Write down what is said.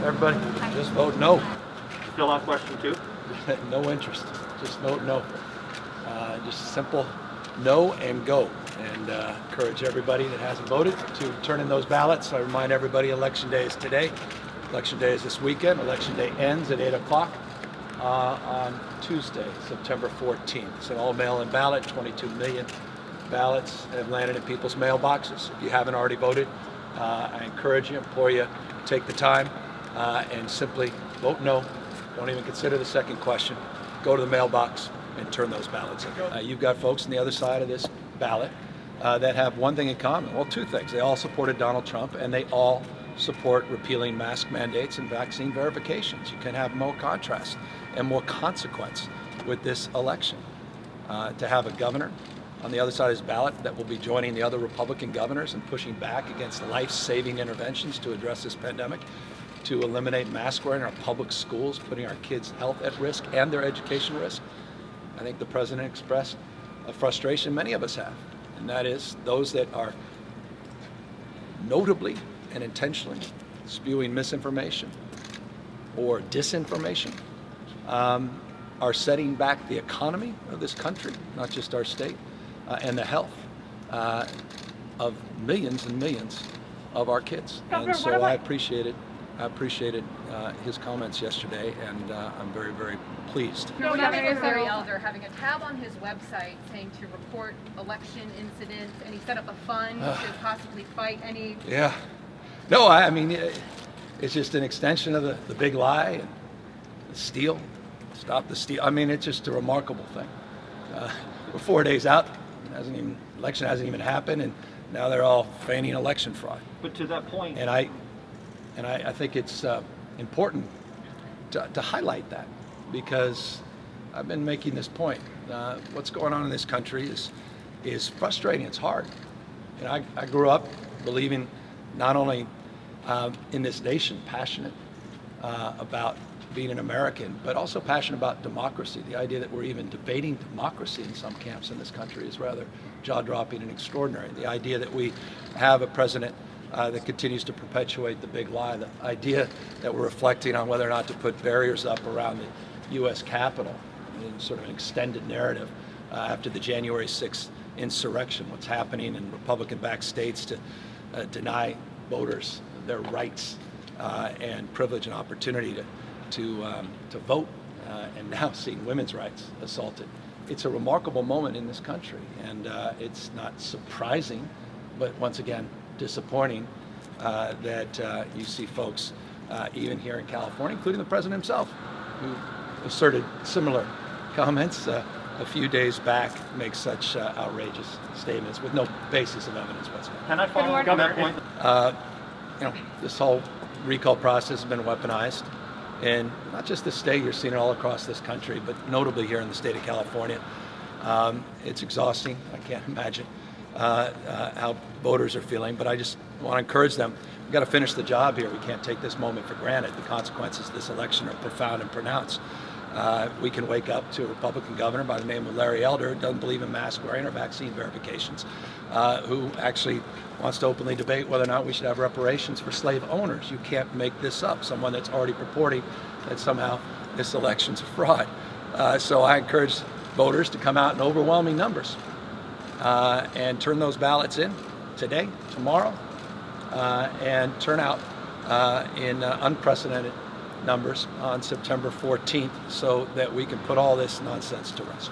Everybody, just vote no. Fill out question 2. No interest. Just vote no. Just simple no and go. And encourage everybody that hasn't voted to turn in those ballots. I remind everybody Election Day is today. Election Day is this weekend. Election Day ends at 8 o'clock on Tuesday, September 14th. It's an all mail-in ballot. 22 million ballots have landed in people's mailboxes. If you haven't already voted, I encourage you, implore you, take the time and simply vote no. Don't even consider the second question. Go to the mailbox and turn those ballots in. You've got folks on the other side of this ballot that have one thing in common. Well, two things. They all supported Donald Trump, and they all support repealing mask mandates and vaccine verifications. You can have more contrast and more consequence with this election. To have a governor on the other side of his ballot that will be joining the other Republican governors and pushing back against life-saving interventions to address this pandemic, to eliminate mask wearing in our public schools, putting our kids' health at risk and their education at risk. I think the president expressed a frustration many of us have, and that is those that are notably and intentionally spewing misinformation or disinformation are setting back the economy of this country, not just our state, and the health of millions and millions of our kids. And so I appreciated his comments yesterday, and I'm very, very pleased. Larry Elder having a tab on his website saying to report election incidents, and he set up a fund to possibly fight any. Yeah. No, I mean, it's just an extension of the big lie and the steal. Stop the steal. I mean, it's just a remarkable thing. We're 4 days out. Election hasn't even happened, and now they're all feigning election fraud. But to that point, and I think it's important to highlight that, because I've been making this point. What's going on in this country is frustrating. It's hard. And I grew up believing not only in this nation, passionate about being an American, but also passionate about democracy. The idea that we're even debating democracy in some camps in this country is rather jaw-dropping and extraordinary. The idea that we have a president that continues to perpetuate the big lie, the idea that we're reflecting on whether or not to put barriers up around the U.S. Capitol in sort of an extended narrative after the January 6th insurrection, what's happening in Republican-backed states to deny voters their rights and privilege and opportunity to vote, and now seeing women's rights assaulted. It's a remarkable moment in this country, and it's not surprising, but once again, disappointing that you see folks, even here in California, including the president himself, who asserted similar comments a few days back, make such outrageous statements with no basis of evidence whatsoever. Can I follow up on that point? This whole recall process has been weaponized, and not just this state, you're seeing it all across this country, but notably here in the state of California. It's exhausting. I can't imagine how voters are feeling, but I just want to encourage them. We've got to finish the job here. We can't take this moment for granted. The consequences of this election are profound and pronounced. We can wake up to a Republican governor by the name of Larry Elder, who doesn't believe in mask wearing or vaccine verifications, who actually wants to openly debate whether or not we should have reparations for slave owners. You can't make this up. Someone that's already purporting that somehow this election's a fraud. So I encourage voters to come out in overwhelming numbers and turn those ballots in today, tomorrow, and turn out in unprecedented numbers on September 14th so that we can put all this nonsense to rest.